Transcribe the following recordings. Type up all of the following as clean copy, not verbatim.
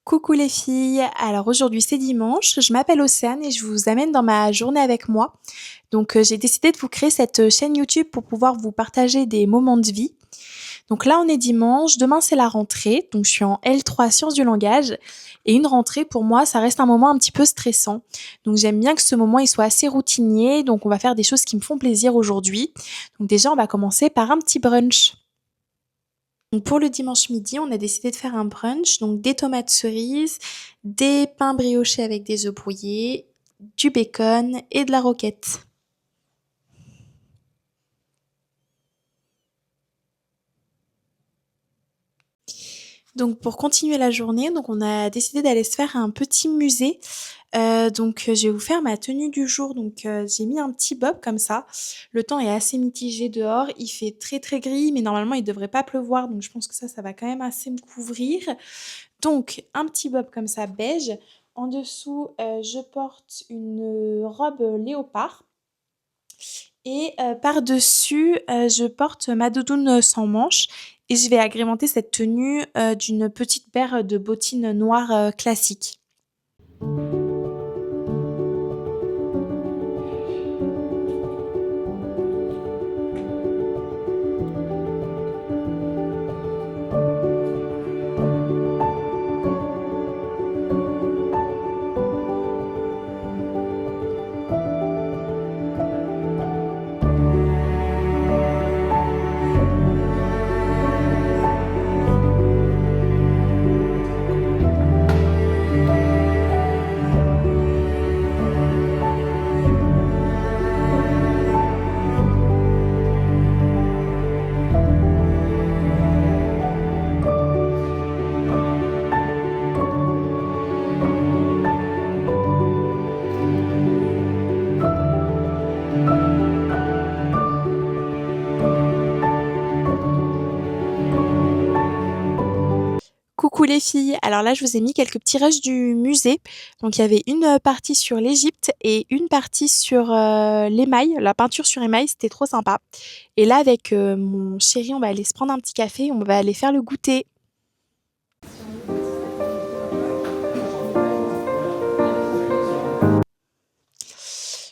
Coucou les filles, alors aujourd'hui c'est dimanche, je m'appelle Océane et je vous amène dans ma journée avec moi. J'ai décidé de vous créer cette chaîne YouTube pour pouvoir vous partager des moments de vie. Donc là on est dimanche, demain c'est la rentrée, donc je suis en L3 sciences du langage et une rentrée pour moi ça reste un moment un petit peu stressant. Donc j'aime bien que ce moment il soit assez routinier, donc on va faire des choses qui me font plaisir aujourd'hui. Donc déjà on va commencer par un petit brunch. Donc pour le dimanche midi, on a décidé de faire un brunch, donc des tomates cerises, des pains briochés avec des œufs brouillés, du bacon et de la roquette. Donc pour continuer la journée, donc on a décidé d'aller se faire un petit musée. Je vais vous faire ma tenue du jour. J'ai mis un petit bob comme ça. Le temps est assez mitigé dehors. Il fait très très gris, mais normalement il devrait pas pleuvoir. Donc je pense que ça va quand même assez me couvrir. Donc un petit bob comme ça beige. En dessous, je porte une robe léopard. Et par-dessus, je porte ma doudoune sans manches et je vais agrémenter cette tenue d'une petite paire de bottines noires classiques. Coucou les filles, alors là je vous ai mis quelques petits rushs du musée. Donc il y avait une partie sur l'Égypte et une partie sur l'émail, la peinture sur émail, c'était trop sympa. Et là avec mon chéri, on va aller se prendre un petit café, on va aller faire le goûter.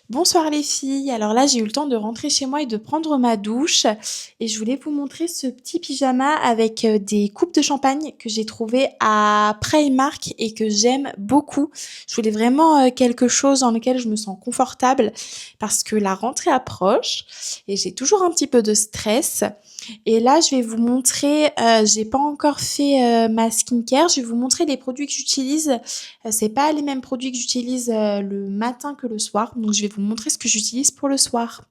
Bonsoir les filles, alors là j'ai eu le temps de rentrer chez moi et de prendre ma douche et je voulais vous montrer ce petit pyjama avec des coupes de champagne que j'ai trouvé à Primark et que j'aime beaucoup. Je voulais vraiment quelque chose dans lequel je me sens confortable parce que la rentrée approche et j'ai toujours un petit peu de stress. Et là, je vais vous montrer, j'ai pas encore fait ma skincare, je vais vous montrer les produits que j'utilise. C'est pas les mêmes produits que j'utilise le matin que le soir, donc je vais vous montrer ce que j'utilise pour le soir.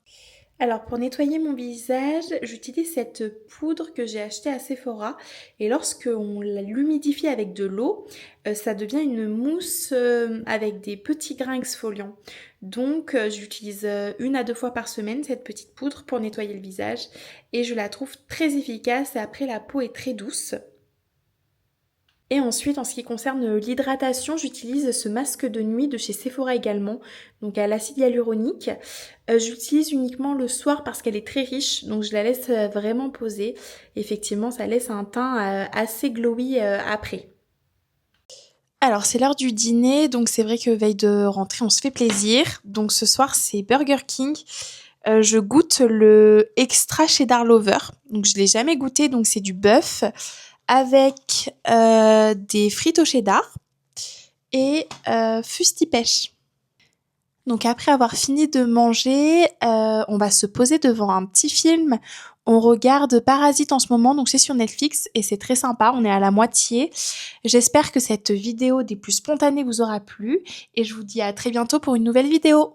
Alors pour nettoyer mon visage, j'utilise cette poudre que j'ai achetée à Sephora et lorsque on l'humidifie avec de l'eau, ça devient une mousse avec des petits grains exfoliants. J'utilise 1 à 2 fois par semaine cette petite poudre pour nettoyer le visage et je la trouve très efficace et après la peau est très douce. Et ensuite, en ce qui concerne l'hydratation, j'utilise ce masque de nuit de chez Sephora également, donc à l'acide hyaluronique. J'utilise uniquement le soir parce qu'elle est très riche, donc je la laisse vraiment poser. Effectivement, ça laisse un teint assez glowy après. Alors c'est l'heure du dîner, donc c'est vrai que veille de rentrée, on se fait plaisir. Donc ce soir, c'est Burger King. Je goûte le extra cheddar lover. Donc je l'ai jamais goûté, donc c'est du bœuf avec des frites au cheddar et fusti pêche. Donc après avoir fini de manger, on va se poser devant un petit film. On regarde Parasite en ce moment, donc c'est sur Netflix et c'est très sympa, on est à la moitié. J'espère que cette vidéo des plus spontanées vous aura plu et je vous dis à très bientôt pour une nouvelle vidéo.